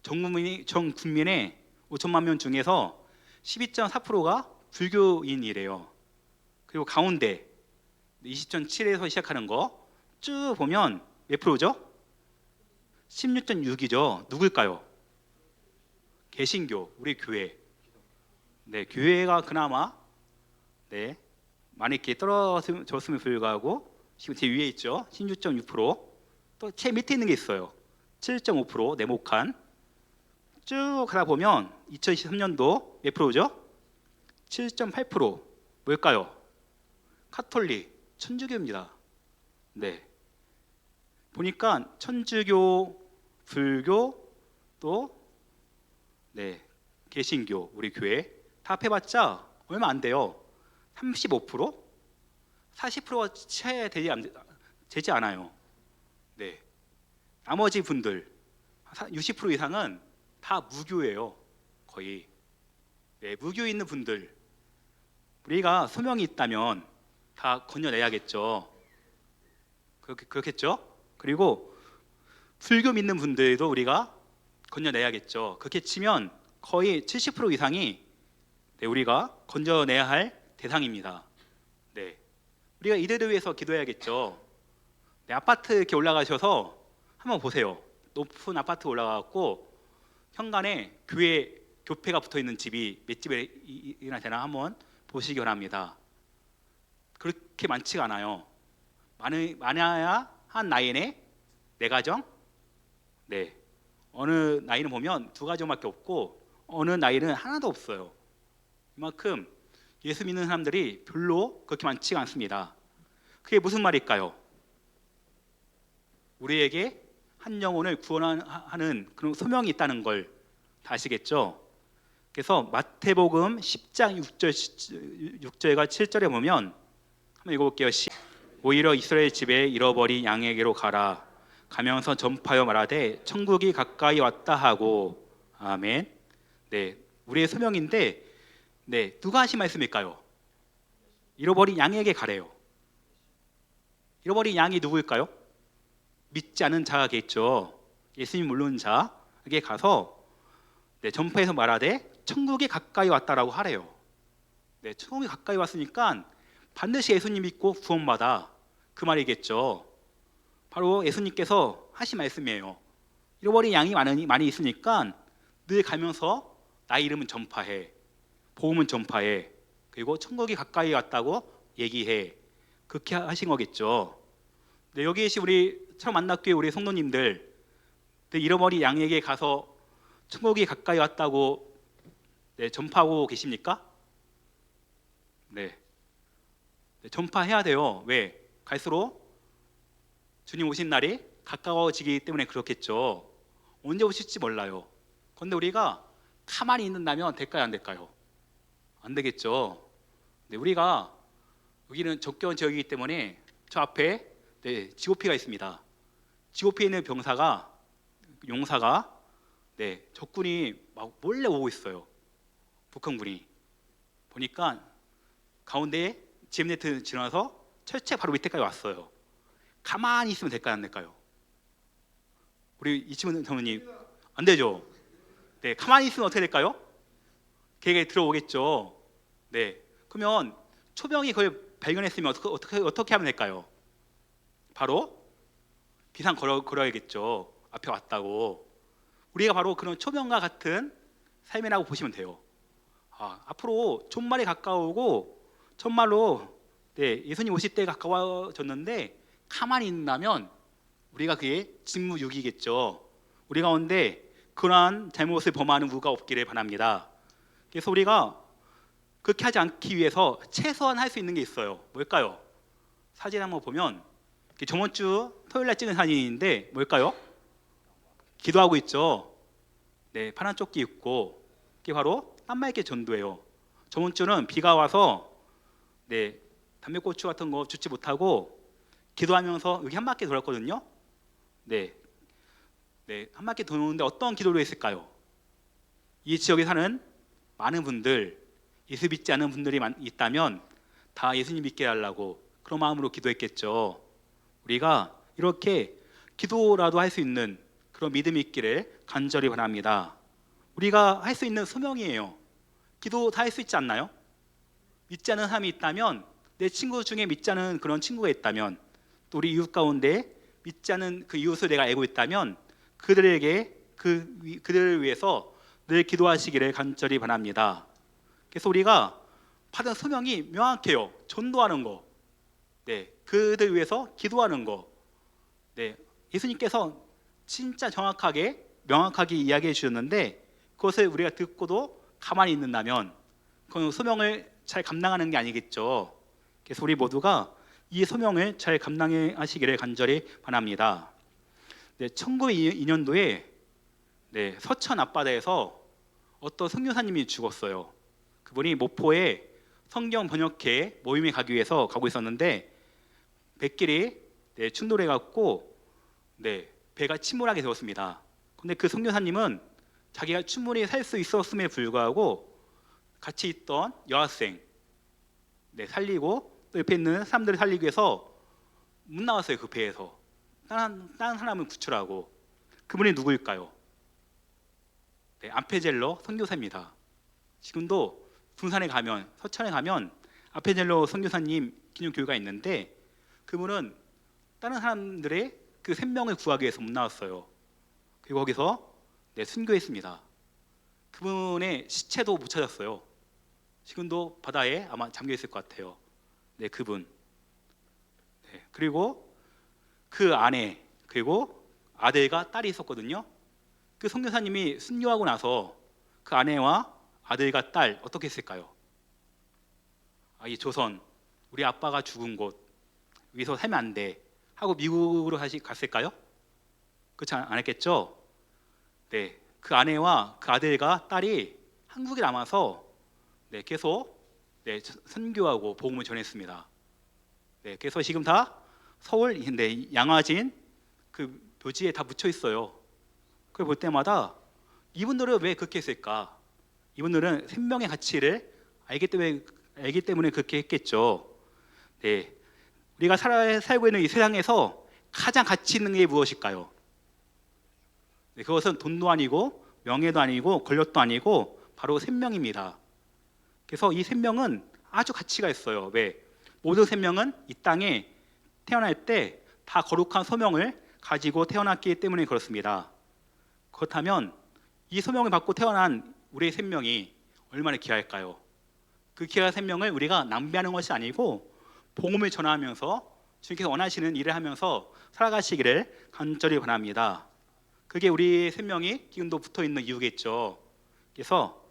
S3: 전 국민의 5천만 명 중에서 12.4%가 불교인이래요. 그리고 가운데 20.7에서 시작하는 거 쭉 보면 몇 프로죠? 16.6이죠. 누굴까요? 개신교, 우리 교회. 네, 교회가 그나마 네, 많이 이렇게 떨어졌음에 불구하고 지금 제 위에 있죠. 16.6%. 또 제 밑에 있는 게 있어요. 7.5% 네모칸. 쭉 가다 보면 2023년도 몇 프로죠? 7.8%. 뭘까요? 카톨릭, 천주교입니다. 네. 보니까 천주교, 불교, 또 네, 개신교, 우리 교회 다 합해봤자 얼마 안 돼요. 35%? 40%가 채 되지 않아요. 네. 나머지 분들 60% 이상은 다 무교예요. 거의. 네, 무교 있는 분들 우리가 소명이 있다면 다 건져내야겠죠. 그렇겠죠? 그리고 불교 믿는 분들도 우리가 건져내야겠죠. 그렇게 치면 거의 70% 이상이 네, 우리가 건져내야 할 대상입니다. 네, 우리가 이들을 위해서 기도해야겠죠. 네, 아파트 이렇게 올라가셔서 한번 보세요. 높은 아파트 올라가고 현관에 교회가 붙어 있는 집이 몇 집이나 되나 한번 보시기 바랍니다. 그렇게 많지가 않아요. 많아야 한 나이에 네 가정. 네, 어느 나이는 보면 두 가정밖에 없고 어느 나이는 하나도 없어요. 이만큼 예수 믿는 사람들이 별로 그렇게 많지가 않습니다. 그게 무슨 말일까요? 우리에게 한 영혼을 구원하는 그런 소명이 있다는 걸 다 아시겠죠? 그래서 마태복음 10장 6절과 7절에 보면 한번 읽어볼게요. 오히려 이스라엘 집에 잃어버린 양에게로 가라. 가면서 전파하여 말하되 천국이 가까이 왔다 하고. 아멘. 네, 우리의 소명인데 네, 누가 하신 말씀일까요? 잃어버린 양에게 가래요. 잃어버린 양이 누구일까요? 믿지 않은 자겠죠. 예수님 모르는 자에게 가서 네, 전파해서 말하되 천국이 가까이 왔다라고 하래요. 네, 천국이 가까이 왔으니까 반드시 예수님 믿고 구원받아. 그 말이겠죠. 바로 예수님께서 하신 말씀이에요. 잃어버린 양이 많이 있으니까 늘 가면서 나의 이름은 전파해. 복음은 전파해. 그리고 천국이 가까이 왔다고 얘기해. 그렇게 하신 거겠죠. 네, 여기 계신 우리 처음 만났교회 우리 성도님들 잃어버린 양에게 가서 천국이 가까이 왔다고 네, 전파하고 계십니까? 네. 네, 전파해야 돼요. 왜? 갈수록 주님 오신 날이 가까워지기 때문에 그렇겠죠. 언제 오실지 몰라요. 그런데 우리가 가만히 있는다면 될까요, 안 될까요? 안 되겠죠. 네, 우리가 여기는 적겨운 지역이기 때문에 저 앞에 GOP가 있습니다. GOP에 있는 용사가 적군이 막 몰래 오고 있어요. 북한군이 보니까 가운데에 GM네트 지나서 철책 바로 밑에까지 왔어요. 가만히 있으면 될까요, 안 될까요? 우리 이치문 사모님 안 되죠. 네, 가만히 있으면 어떻게 될까요? 걔가 들어오겠죠. 네, 그러면 초병이 그걸 발견했으면 어떻게 하면 될까요? 바로 비상 걸어야겠죠. 앞에 왔다고. 우리가 바로 그런 초병과 같은 삶이라고 보시면 돼요. 앞으로 종말에 가까우고 정말로 예수님 오실 때 가까워졌는데 가만히 있다면 우리가 그게 직무유기겠죠. 우리 가운데 그러한 잘못을 범하는 누가 없기를 바랍니다. 그래서 우리가 그렇게 하지 않기 위해서 최소한 할 수 있는 게 있어요. 뭘까요? 사진 한번 보면 저번 주 토요일 날 찍은 사진인데 뭘까요? 기도하고 있죠. 네, 파란 조끼 입고 그게 바로 땀맑게 전도예요. 저번 주는 비가 와서 담배꽃주 같은 거 줍지 못하고 기도하면서 여기 한 바퀴 돌았거든요. 한 바퀴 도는데 어떤 기도를 했을까요? 이 지역에 사는 많은 분들, 예수 믿지 않는 분들이 있다면 다 예수님 믿게 하려고 그런 마음으로 기도했겠죠. 우리가 이렇게 기도라도 할 수 있는 그런 믿음이 있기를 간절히 바랍니다. 우리가 할 수 있는 소명이에요. 기도 다 할 수 있지 않나요? 믿지 않는 사람이 있다면, 내 친구 중에 믿지 않는 그런 친구가 있다면, 또 우리 이웃 가운데 믿지 않는 그 이웃을 내가 알고 있다면 그들을 위해서 늘 기도하시기를 간절히 바랍니다. 그래서 우리가 받은 소명이 명확해요. 전도하는 거, 그들 위해서 기도하는 거. 예수님께서 진짜 명확하게 이야기해 주셨는데 그것을 우리가 듣고도 가만히 있는다면 그건 소명을 잘 감당하는 게 아니겠죠. 그래서 우리 모두가 이 소명을 잘 감당하시기를 간절히 바랍니다. 1902년도에 서천 앞바다에서 어떤 선교사님이 죽었어요. 그분이 모포에 성경 번역회 모임에 가기 위해서 가고 있었는데 백길이 충돌해 갖고 배가 침몰하게 되었습니다. 근데 그 선교사님은 자기가 충분히 살 수 있었음에 불구하고 같이 있던 여학생 살리고 또 옆에 있는 사람들을 살리기 위해서 못 나왔어요. 그 배에서 다른 사람을 구출하고. 그분이 누구일까요? 아페젤로 선교사입니다. 지금도 둔산에 가면, 서천에 가면 아페젤로 선교사님 기념교회가 있는데 그분은 다른 사람들의 그 생명을 구하기 위해서 못 나왔어요. 그리고 거기서 순교했습니다. 그분의 시체도 못 찾았어요. 지금도 바다에 아마 잠겨 있을 것 같아요. 그분. 그리고 그 아내 그리고 아들과 딸이 있었거든요. 그 선교사님이 순교하고 나서 그 아내와 아들과 딸 어떻게 했을까요? 이 조선, 우리 아빠가 죽은 곳 여기서 살면 안 돼 하고 미국으로 다시 갔을까요? 그렇지 않았겠죠? 그 아내와 그 아들과 딸이 한국에 남아서 계속 선교하고 복음을 전했습니다. 그래서 지금 다 서울 양화진 그 묘지에 다 묻혀 있어요. 그걸 볼 때마다 이분들은 왜 그렇게 했을까? 이분들은 생명의 가치를 알기 때문에 그렇게 했겠죠. 우리가 살고 있는 이 세상에서 가장 가치 있는 게 무엇일까요? 그것은 돈도 아니고 명예도 아니고 권력도 아니고 바로 생명입니다. 그래서 이 생명은 아주 가치가 있어요. 왜? 모든 생명은 이 땅에 태어날 때 다 거룩한 소명을 가지고 태어났기 때문에 그렇습니다. 그렇다면 이 소명을 받고 태어난 우리의 생명이 얼마나 귀할까요? 그 귀한 생명을 우리가 낭비하는 것이 아니고 복음을 전하면서 주님께서 원하시는 일을 하면서 살아가시기를 간절히 바랍니다. 그게 우리의 생명이 지금도 붙어있는 이유겠죠. 그래서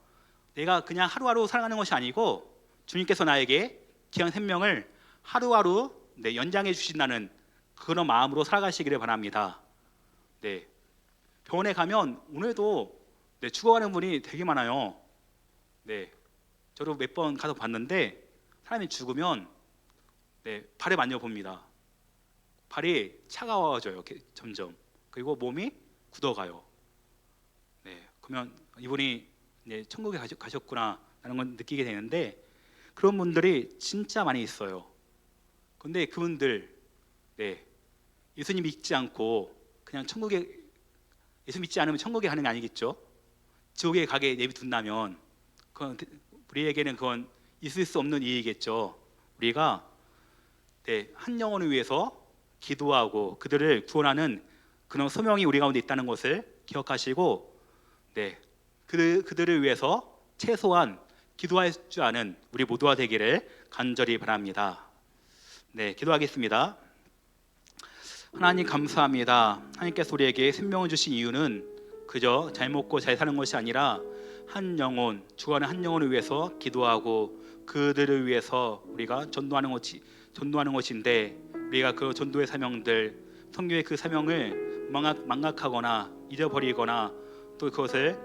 S3: 내가 그냥 하루하루 살아가는 것이 아니고 주님께서 나에게 귀한 생명을 하루하루 연장해 주신다는 그런 마음으로 살아가시기를 바랍니다. 네, 병원에 가면 오늘도 죽어가는 분이 되게 많아요. 네, 저도 몇 번 가서 봤는데 사람이 죽으면 발을 만져봅니다. 발이 차가워져요, 점점. 그리고 몸이 굳어가요. 그러면 이분이 천국에 가셨구나 라는 걸 느끼게 되는데, 그런 분들이 진짜 많이 있어요. 근데 그분들 예수님 믿지 않고 그냥 예수 믿지 않으면 천국에 가는 게 아니겠죠. 지옥에 가게 내비둔다면 그건 우리에게는 그건 있을 수 없는 일이겠죠. 우리가 한 영혼을 위해서 기도하고 그들을 구원하는 그런 소명이 우리 가운데 있다는 것을 기억하시고, 그들을 위해서 최소한 기도할 줄 아는 우리 모두가 되기를 간절히 바랍니다. 기도하겠습니다. 하나님 감사합니다. 하나님께서 우리에게 생명을 주신 이유는 그저 잘 먹고 잘 사는 것이 아니라 한 영혼, 죽어가는 한 영혼을 위해서 기도하고 그들을 위해서 우리가 전도하는 것인데, 우리가 그 전도의 사명들, 성교의 그 사명을 망각하거나 잊어버리거나 또 그것을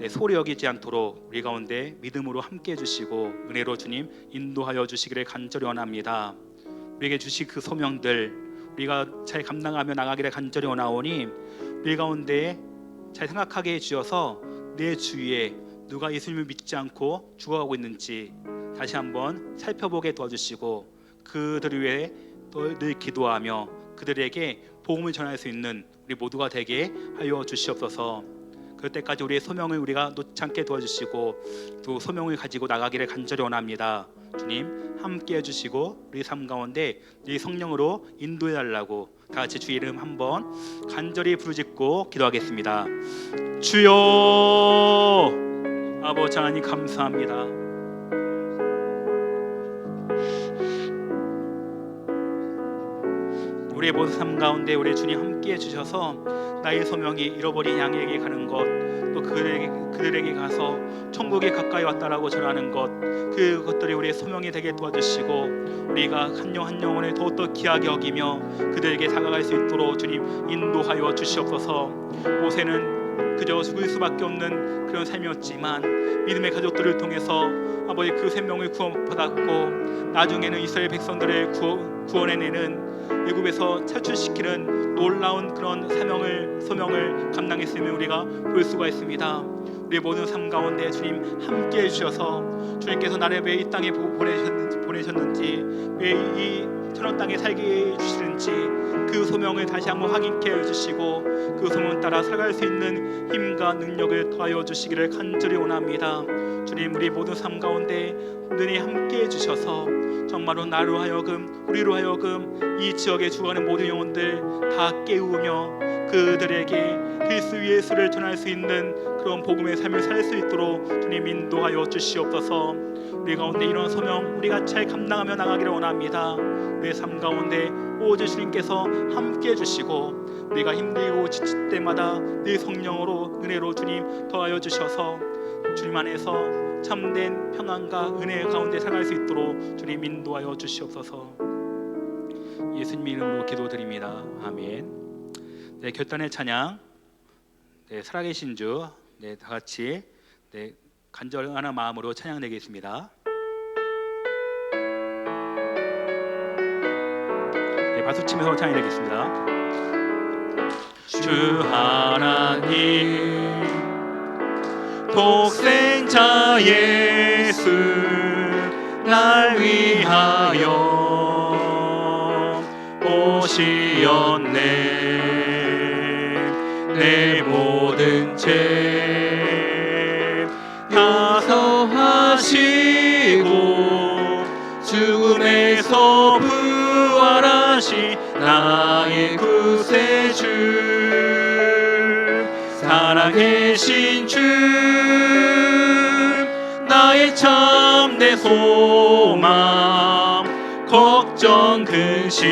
S3: 소홀히 여기지 않도록 우리 가운데 믿음으로 함께 해주시고 은혜로 주님 인도하여 주시기를 간절히 원합니다. 우리에게 주신 그 소명들 우리가 잘 감당하며 나가기를 간절히 원하오니, 우리 가운데 잘 생각하게 해주셔서 내 주위에 누가 예수님을 믿지 않고 죽어가고 있는지 다시 한번 살펴보게 도와주시고, 그들을 위해 또 늘 기도하며 그들에게 복음을 전할 수 있는 우리 모두가 되게 하여 주시옵소서. 그때까지 우리의 소명을 우리가 놓지 않게 도와주시고 또 소명을 가지고 나가기를 간절히 원합니다. 주님 함께 해주시고 우리 삶 가운데 네 성령으로 인도해 달라고 다 같이 주 이름 한번 간절히 부르짖고 기도하겠습니다. 주여, 아버지 하나님 감사합니다. 우리의 모든 삶 가운데 우리 주님 함께 해주셔서 나의 소명이 잃어버린 양에게 가는 것, 또 그들에게 가서 천국에 가까이 왔다라고 전하는 것, 그것들이 우리의 소명이 되게 도와주시고 우리가 한 영 한 영혼을 더욱더 귀하게 여기며 그들에게 다가갈 수 있도록 주님 인도하여 주시옵소서. 모세는 그저 죽을 수밖에 없는 그런 삶이었지만 믿음의 가족들을 통해서 아버지 그 생명을 구원받았고, 나중에는 이스라엘 백성들을 구원해내는 애굽에서 탈출시키는 놀라운 그런 소명을 감당했음을 우리가 볼 수가 있습니다. 우리 모든 삶 가운데 주님 함께 해주셔서 주님께서 나를 왜 이 땅에 보내셨는지, 왜 이 천원 땅에 살게 해주시는지 그 소명을 다시 한번 확인케 해주시고 그 소명 따라 살아갈 수 있는 힘과 능력을 더하여 주시기를 간절히 원합니다. 주님 우리 모든 삶 가운데 은혜 함께 해주셔서 정말로 나로 하여금 우리로 하여금 이 지역에 죽어가는 모든 영혼들 다 깨우며 그들에게 그리스도 예수를 전할 수 있는 그런 복음의 삶을 살 수 있도록 주님 인도하여 주시옵소서. 우리 가운데 이런 소명 우리가 잘 감당하며 나가기를 원합니다. 우리의 삶 가운데 오직 주님께서 함께 해주시고 우리가 힘들고 지칠 때마다 내 성령으로 은혜로 주님 더하여 주셔서 주님 안에서 참된 평안과 은혜 가운데 살아갈 수 있도록 주님 인도하여 주시옵소서. 예수님 이름으로 기도드립니다. 아멘. 결단의 찬양, 살아계신 주, 다 같이 간절한 마음으로 찬양드리겠습니다. 박수 치면서 찬양드리겠습니다. 주 하나님 독생자 예수 날 위하여 오시었네. 내 모든 죄 다서하시고 죽음에서 부활하신 나의 구세주, 살아계신 주 나의 참된 소망, 걱정 근심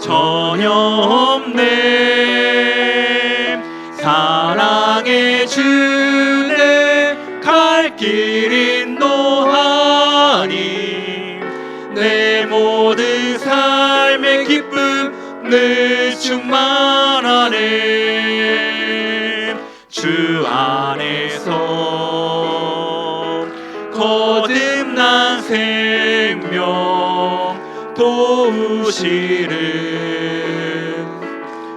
S3: 전혀 없네. 사랑의 주내 갈 길 인도하니 내 모든 삶 보시는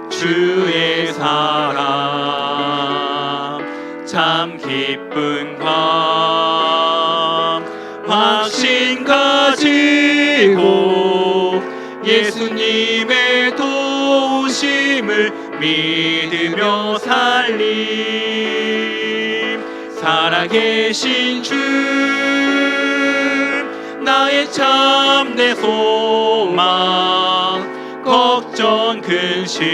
S3: 주의 사랑 참 기쁜 밤 확신 가지고 예수님의 도우심을 믿으며 살림 살아계신 주 나의 참내 소망 걱정 근심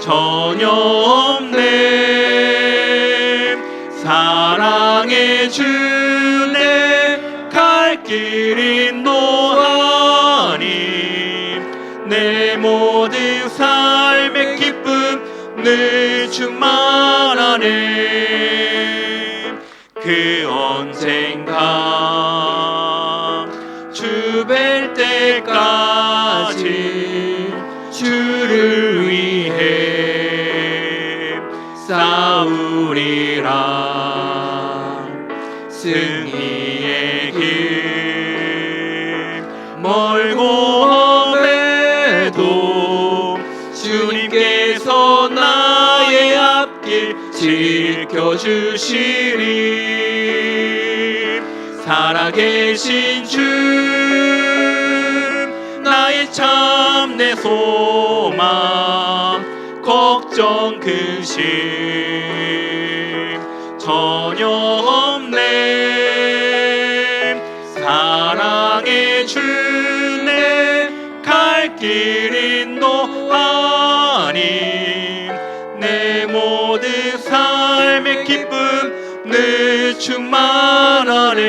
S3: 전혀 없네 사랑의 주내 갈 길 인도하니 내 모든 삶의 기쁨 늘 충만하네 그 언젠가 주 뵐 때까지 주를 위해 싸우리라 승리의 길 멀고 험해도 주님께서 나의 앞길 지켜주시리 살아계신 주 나의 참내 소망 걱정 근심 전혀 없네 사랑의 주내 갈 길 인도하니 내 모든 삶의 기쁨 늘 충만하네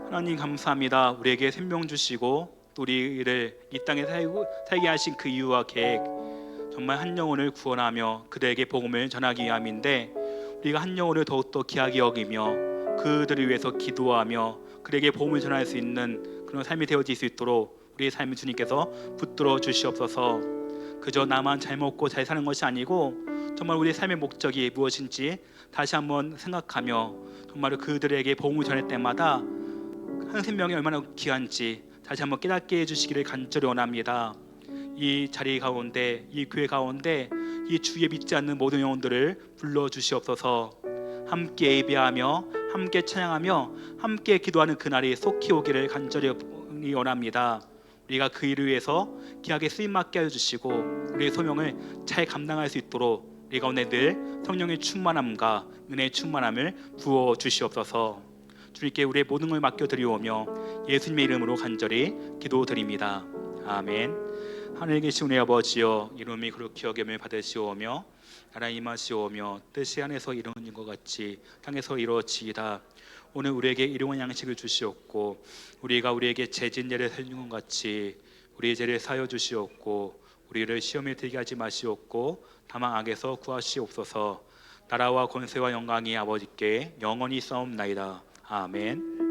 S3: 하나님 감사합니다 우리에게 생명 주시고 또 우리를 이 땅에 살게 하신 그 이유와 계획 정말 한 영혼을 구원하며 그들에게 복음을 전하기 위함인데 우리가 한 영혼을 더욱더 귀하게 여기며 그들을 위해서 기도하며 그들에게 복음을 전할 수 있는 그런 삶이 되어질 수 있도록 우리의 삶을 주님께서 붙들어 주시옵소서 그저 나만 잘 먹고 잘 사는 것이 아니고 정말 우리의 삶의 목적이 무엇인지 다시 한번 생각하며 정말 그들에게 복음을 전할 때마다 한 생명이 얼마나 귀한지 다시 한번 깨닫게 해주시기를 간절히 원합니다 이 자리 가운데 이 교회 가운데 이 주에 믿지 않는 모든 영혼들을 불러주시옵소서 함께 예배하며 함께 찬양하며 함께 기도하는 그날이 속히 오기를 간절히 원합니다 우리가 그 일을 위해서 귀하게 쓰임받게 해주시고 우리의 소명을 잘 감당할 수 있도록 우리 가운데 늘 성령의 충만함과 은혜의 충만함을 부어주시옵소서 주님께 우리의 모든 걸 맡겨드리오며 예수님의 이름으로 간절히 기도드립니다 아멘 하늘에 계신 우리 아버지여 이름이 그렇게 여김을 받으시오며 나라 임하시오며 뜻이 하늘에서 이루어진 것 같이 땅에서 이루어지이다 오늘 우리에게 일용할 양식을 주시옵고 우리가 우리에게 죄진 죄를 살린 것 같이 우리의 죄를 사하여 주시옵고 우리를 시험에 들게 하지 마시옵고 다만 악에서 구하시옵소서 나라와 권세와 영광이 아버지께 영원히 싸움나이다 아멘